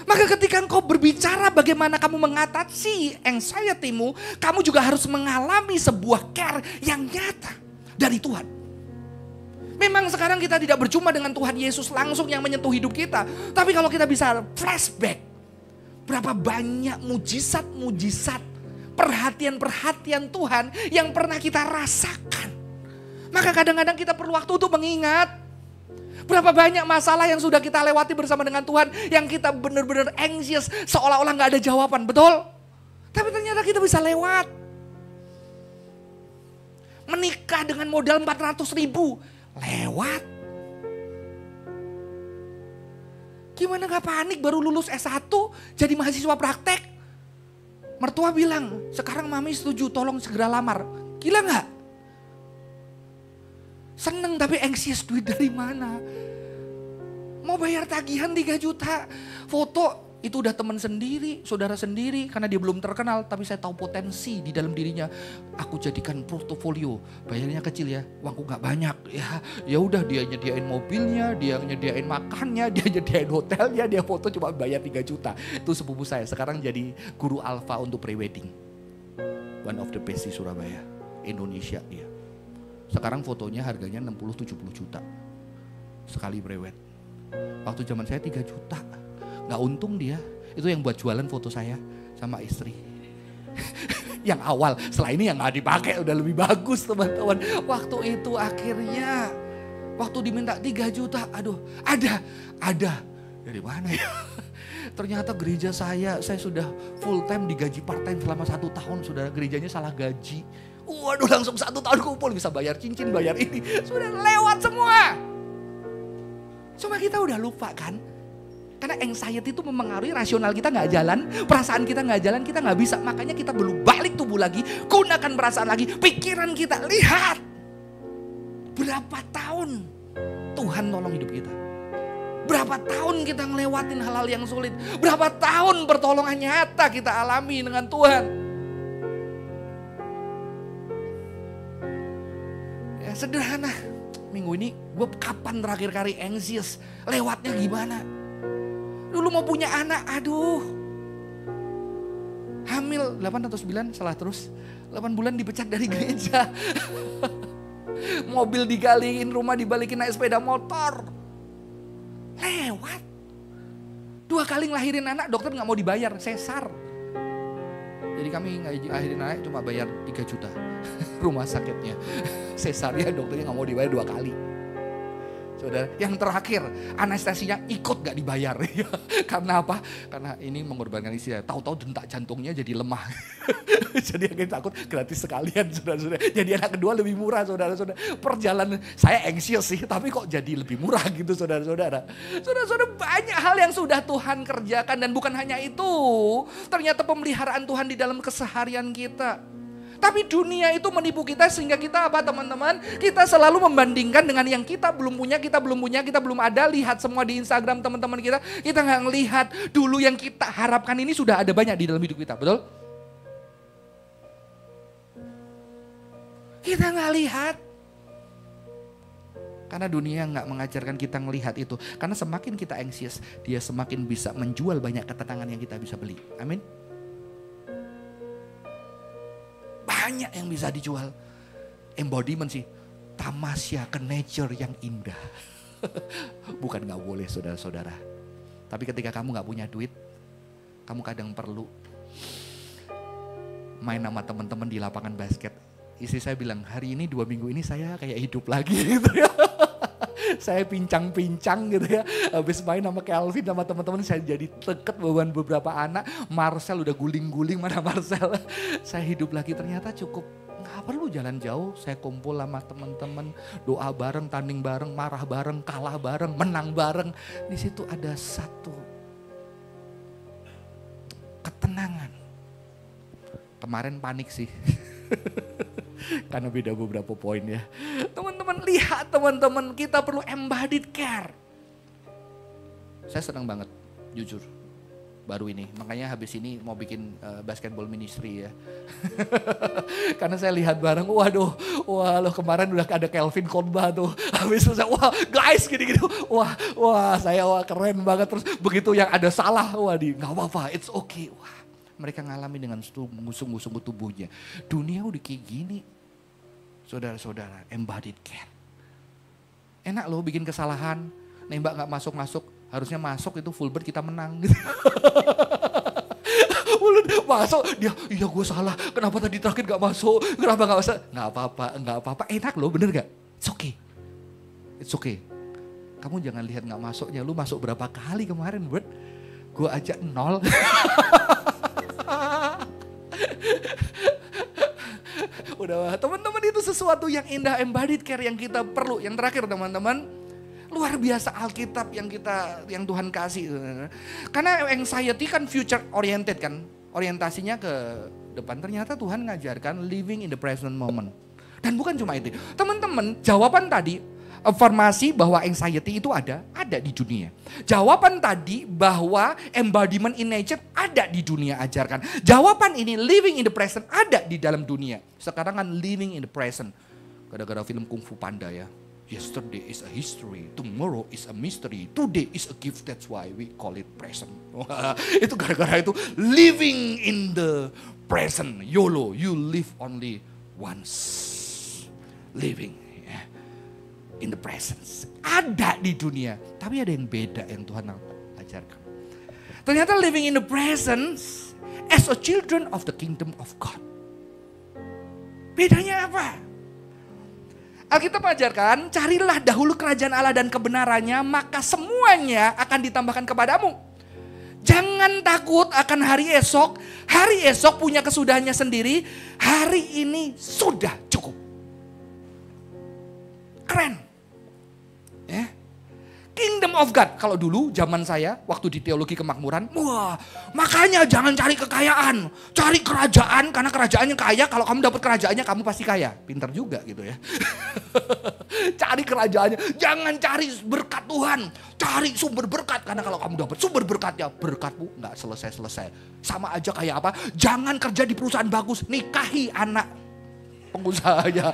Maka ketika engkau berbicara bagaimana kamu mengatasi anxiety-mu, kamu juga harus mengalami sebuah care yang nyata dari Tuhan. Memang sekarang kita tidak berjumpa dengan Tuhan Yesus langsung yang menyentuh hidup kita. Tapi kalau kita bisa flashback, berapa banyak mujizat-mujizat, perhatian-perhatian Tuhan yang pernah kita rasakan. Maka kadang-kadang kita perlu waktu untuk mengingat. Berapa banyak masalah yang sudah kita lewati bersama dengan Tuhan, yang kita benar-benar anxious, seolah-olah gak ada jawaban, betul? Tapi ternyata kita bisa lewat. Menikah dengan modal 400.000, lewat. Gimana gak panik baru lulus S1, jadi mahasiswa praktek? Mertua bilang, sekarang mami setuju, tolong segera lamar. Gila gak? Seneng tapi anxious, duit dari mana? Mau bayar tagihan 3 juta. Foto itu udah teman sendiri, saudara sendiri. Karena dia belum terkenal, tapi saya tahu potensi di dalam dirinya. Aku jadikan portofolio. Bayarnya kecil ya, uangku gak banyak. Ya udah, dia nyediain mobilnya, dia nyediain makannya, dia nyediain hotelnya, dia foto cuma bayar 3 juta. Itu sepupu saya, sekarang jadi guru alfa untuk pre-wedding. One of the best di Surabaya, Indonesia dia. Sekarang fotonya harganya 60-70 juta. Sekali brewet. Waktu zaman saya 3 juta. Gak untung dia. Itu yang buat jualan foto saya sama istri. Yang awal. Setelah ini yang gak dipakai udah lebih bagus teman-teman. Waktu itu akhirnya. Waktu diminta 3 juta. Aduh ada. Dari mana ya? Ternyata gereja saya sudah full time digaji part time selama 1 tahun. Saudara, gerejanya salah gaji. Waduh, langsung 1 tahun kumpul bisa bayar cincin, bayar ini. Sudah lewat semua. Cuma kita udah lupa kan. Karena anxiety itu memengaruhi rasional kita gak jalan. Perasaan kita gak jalan, kita gak bisa. Makanya kita perlu balik tubuh lagi. Gunakan perasaan lagi. Pikiran kita, lihat. Berapa tahun Tuhan nolong hidup kita. Berapa tahun kita ngelewatin hal-hal yang sulit. Berapa tahun pertolongan nyata kita alami dengan Tuhan. Sederhana, minggu ini gue kapan terakhir kali anxious, lewatnya gimana? Dulu mau punya anak, aduh. Hamil 8 atau 9, salah terus. 8 bulan dipecat dari gereja. Mobil digaliin, rumah dibalikin naik sepeda motor. Lewat. 2 kali ngelahirin anak, dokter gak mau dibayar, sesar. Jadi kami ngelahirin anak cuma bayar 3 juta. Rumah sakitnya. Sesarnya dokternya gak mau dibayar 2 kali. Saudara, yang terakhir anestesinya ikut gak dibayar. Karena apa? Karena ini mengorbankan istri. Tahu-tahu detak jantungnya jadi lemah. Jadi yang takut gratis sekalian, saudara-saudara. Jadi anak kedua lebih murah, saudara-saudara. Perjalanan saya anxious sih, tapi kok jadi lebih murah gitu, saudara-saudara. Saudara-saudara, banyak hal yang sudah Tuhan kerjakan dan bukan hanya itu. Ternyata pemeliharaan Tuhan di dalam keseharian kita. Tapi dunia itu menipu kita sehingga kita apa teman-teman? Kita selalu membandingkan dengan yang kita belum punya, kita belum ada. Lihat semua di Instagram teman-teman kita. Kita nggak ngelihat dulu yang kita harapkan ini sudah ada banyak di dalam hidup kita, betul? Kita nggak lihat. Karena dunia nggak mengajarkan kita ngelihat itu. Karena semakin kita anxious, dia semakin bisa menjual banyak ketenangan yang kita bisa beli. Amin. Banyak yang bisa dijual. Embodiment sih. Tamasya ke nature yang indah. Bukan nggak boleh saudara-saudara. Tapi ketika kamu nggak punya duit, kamu kadang perlu main sama teman-teman di lapangan basket. Istri saya bilang, hari ini 2 minggu ini saya kayak hidup lagi gitu ya. Saya pincang-pincang gitu ya. Habis main sama Kelvin sama teman-teman saya jadi deket bawahan beberapa anak. Marcel udah guling-guling, mana Marcel. Saya hidup lagi, ternyata cukup. Gak perlu jalan jauh, saya kumpul sama teman-teman. Doa bareng, tanding bareng, marah bareng, kalah bareng, menang bareng. Di situ ada satu ketenangan. Kemarin panik sih. Karena beda beberapa poin ya. Teman-teman lihat, teman-teman, kita perlu embodied care. Saya senang banget, jujur, baru ini. Makanya habis ini mau bikin basketball ministry ya. Karena saya lihat bareng, waduh, wah loh kemarin udah ada Kelvin khotbah tuh. Habis itu saya, wah guys gini-gini, wah saya keren banget. Terus begitu yang ada salah, wah nggak apa-apa, it's okay. Wah, mereka ngalami dengan mengusung-usung tubuhnya. Dunia udah kayak gini. Saudara-saudara, embodied care. Enak loh bikin kesalahan, nembak gak masuk-masuk. Harusnya masuk itu full bird kita menang. Masuk, dia, iya gue salah. Kenapa tadi terakhir gak masuk? Kenapa gak masuk? Gak apa-apa. Enak loh, bener gak? It's okay. It's okay. Kamu jangan lihat gak masuknya. Lu masuk berapa kali kemarin, bird? Gue aja 0. Udah, teman-teman, itu sesuatu yang indah, embodied care yang kita perlu. Yang terakhir teman-teman, luar biasa Alkitab yang Tuhan kasih. Karena anxiety kan future oriented kan, orientasinya ke depan. Ternyata Tuhan ngajarkan living in the present moment. Dan bukan cuma itu. Teman-teman, jawaban tadi, afirmasi bahwa anxiety itu ada di dunia. Jawaban tadi bahwa embodiment in nature ada di dunia, ajarkan. Jawaban ini living in the present ada di dalam dunia. Sekarang kan living in the present. Gara-gara film Kung Fu Panda ya. Yesterday is a history, tomorrow is a mystery, today is a gift, that's why we call it present. Itu gara-gara itu living in the present. YOLO, you live only once. Living in the presence. Ada di dunia. Tapi ada yang beda yang Tuhan ajarkan. Ternyata living in the presence as a children of the kingdom of God. Bedanya apa? Alkitab ajarkan, carilah dahulu kerajaan Allah dan kebenarannya, maka semuanya akan ditambahkan kepadamu. Jangan takut akan hari esok. Hari esok punya kesudahannya sendiri. Hari ini sudah cukup. Keren. Ya. Kingdom of God. Kalau dulu zaman saya waktu di teologi kemakmuran, wah, makanya jangan cari kekayaan, cari kerajaan, karena kerajaannya kaya. Kalau kamu dapat kerajaannya kamu pasti kaya. Pintar juga gitu ya. Cari kerajaannya, jangan cari berkat Tuhan, cari sumber berkat, karena kalau kamu dapat sumber berkatnya, berkatmu nggak selesai-selesai. Sama aja kayak apa? Jangan kerja di perusahaan bagus, nikahi anak pengusahanya.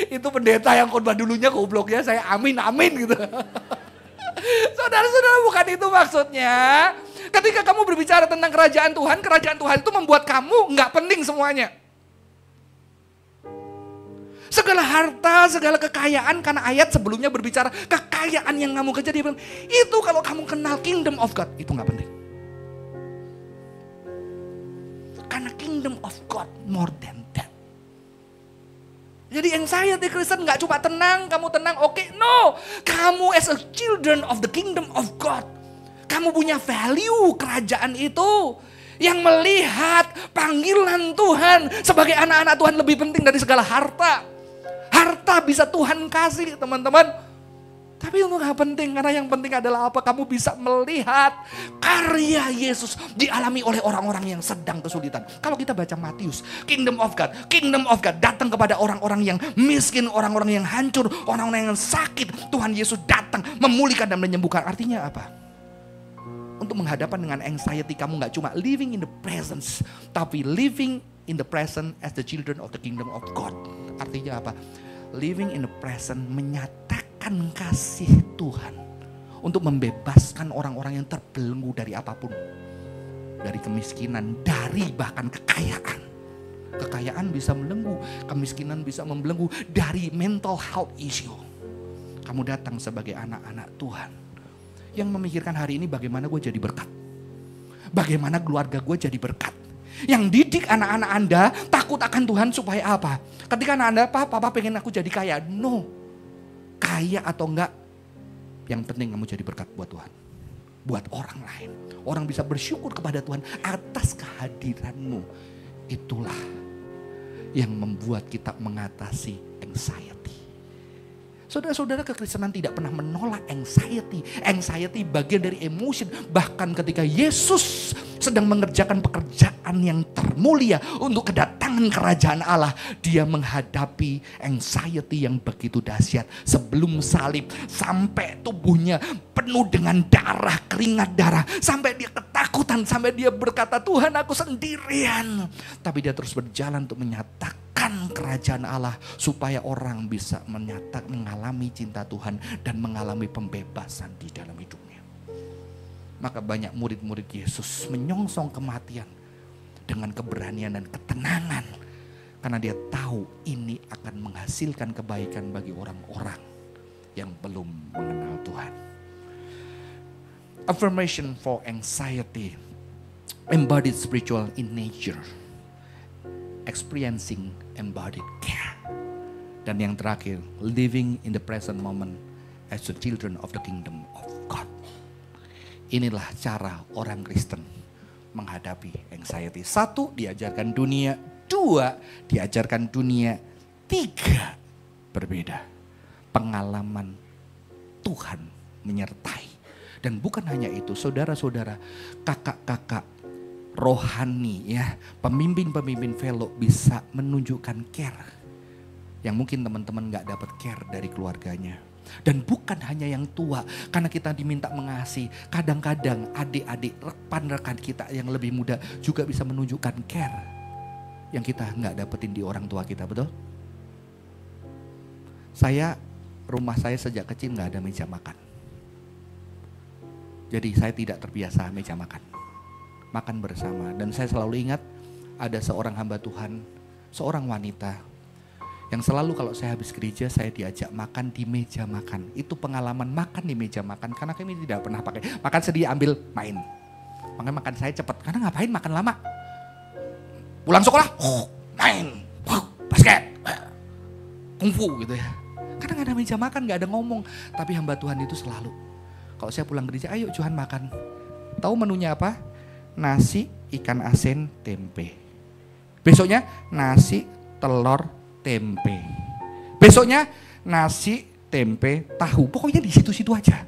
Itu pendeta yang khotbah dulunya gobloknya, saya amin gitu. Saudara-saudara, bukan itu maksudnya. Ketika kamu berbicara tentang kerajaan Tuhan itu membuat kamu nggak penting semuanya. Segala harta, segala kekayaan, karena ayat sebelumnya berbicara kekayaan yang kamu kejar, dia bilang, itu kalau kamu kenal kingdom of God, itu nggak penting. Karena kingdom of God more than that. Jadi anxiety Kristen gak cuma tenang, kamu tenang, oke, no. Kamu as a children of the kingdom of God. Kamu punya value kerajaan itu. Yang melihat panggilan Tuhan sebagai anak-anak Tuhan lebih penting dari segala harta. Harta bisa Tuhan kasih teman-teman. Tapi itu gak penting, karena yang penting adalah apa? Kamu bisa melihat karya Yesus dialami oleh orang-orang yang sedang kesulitan. Kalau kita baca Matius, kingdom of God datang kepada orang-orang yang miskin, orang-orang yang hancur, orang-orang yang sakit. Tuhan Yesus datang memulihkan dan menyembuhkan. Artinya apa? Untuk menghadapan dengan anxiety, kamu gak cuma living in the presence, tapi living in the present as the children of the kingdom of God. Artinya apa? Living in the present menyatakan kasih Tuhan untuk membebaskan orang-orang yang terbelenggu dari apapun. Dari kemiskinan, dari bahkan kekayaan. Kekayaan bisa membelenggu, kemiskinan bisa membelenggu, dari mental health issue. Kamu datang sebagai anak-anak Tuhan yang memikirkan hari ini bagaimana gue jadi berkat. Bagaimana keluarga gue jadi berkat. Yang didik anak-anak Anda takut akan Tuhan supaya apa? Ketika anak Anda, papa pengen aku jadi kaya. No, kaya atau enggak, yang penting kamu jadi berkat buat Tuhan. Buat orang lain. Orang bisa bersyukur kepada Tuhan atas kehadiranmu. Itulah yang membuat kita mengatasi anxiety. Saudara-saudara, kekristenan tidak pernah menolak anxiety. Anxiety bagian dari emotion. Bahkan ketika Yesus sedang mengerjakan pekerjaan yang termulia untuk kedatangan kerajaan Allah, dia menghadapi anxiety yang begitu dahsyat. Sebelum salib, sampai tubuhnya penuh dengan darah, keringat darah. Sampai dia ketakutan, sampai dia berkata, Tuhan aku sendirian. Tapi dia terus berjalan untuk menyatakan kerajaan Allah supaya orang bisa mengalami cinta Tuhan dan mengalami pembebasan di dalam hidupnya. Maka banyak murid-murid Yesus menyongsong kematian dengan keberanian dan ketenangan karena dia tahu ini akan menghasilkan kebaikan bagi orang-orang yang belum mengenal Tuhan. Affirmation for anxiety, embodied spiritual in nature, experiencing embodied care. Dan yang terakhir, living in the present moment as the children of the kingdom of God. Inilah cara orang Kristen menghadapi anxiety. 1, diajarkan dunia. 2, diajarkan dunia. 3, berbeda. Pengalaman Tuhan menyertai. Dan bukan hanya itu, saudara-saudara, kakak-kakak rohani ya, pemimpin-pemimpin fellow bisa menunjukkan care yang mungkin teman-teman gak dapat care dari keluarganya. Dan bukan hanya yang tua, karena kita diminta mengasihi. Kadang-kadang adik-adik rekan-rekan kita yang lebih muda juga bisa menunjukkan care yang kita gak dapetin di orang tua kita, betul? Rumah saya sejak kecil gak ada meja makan. Jadi saya tidak terbiasa meja makan bersama. Dan saya selalu ingat ada seorang hamba Tuhan, seorang wanita yang selalu kalau saya habis gereja saya diajak makan di meja makan. Itu pengalaman makan di meja makan karena kami tidak pernah pakai. Makan sedih ambil main. Makanya makan saya cepat. Karena ngapain makan lama? Pulang sekolah, main, basket, kungfu gitu ya. Karena gak ada meja makan, gak ada ngomong. Tapi hamba Tuhan itu selalu, kalau saya pulang gereja, ayo Johan makan. Tahu menunya apa? Nasi, ikan asin, tempe. Besoknya nasi, telur, tempe. Besoknya nasi, tempe, tahu. Pokoknya di situ-situ aja.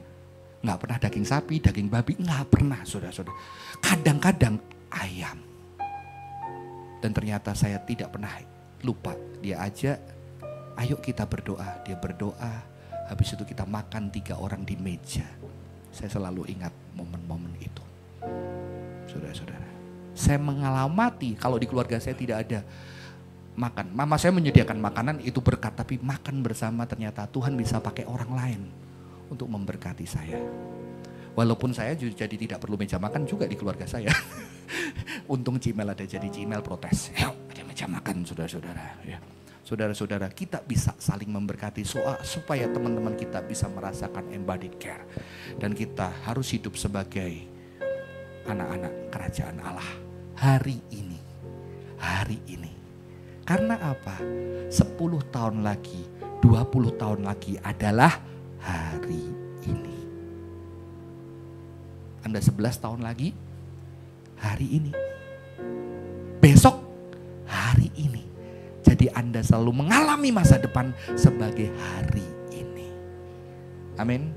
Nggak pernah daging sapi, daging babi, nggak pernah, saudara-saudara. Kadang-kadang ayam. Dan ternyata saya tidak pernah lupa. Dia ajak, ayo kita berdoa. Dia berdoa, habis itu kita makan 3 orang di meja. Saya selalu ingat momen-momen itu. Saudara-saudara, saya mengalamati kalau di keluarga saya tidak ada makan. Mama saya menyediakan makanan itu berkat, tapi makan bersama ternyata Tuhan bisa pakai orang lain untuk memberkati saya. Walaupun saya jadi tidak perlu meja makan juga di keluarga saya. Untung Cimel ada, jadi Cimel protes. Yuk ada meja makan saudara-saudara. Ya. Saudara-saudara, kita bisa saling memberkati supaya teman-teman kita bisa merasakan embodied care. Dan kita harus hidup sebagai anak-anak kerajaan Allah hari ini. Hari ini. Karena apa? 10 tahun lagi, 20 tahun lagi adalah hari ini. Anda 11 tahun lagi, hari ini. Besok, hari ini. Jadi Anda selalu mengalami masa depan sebagai hari ini. Amin.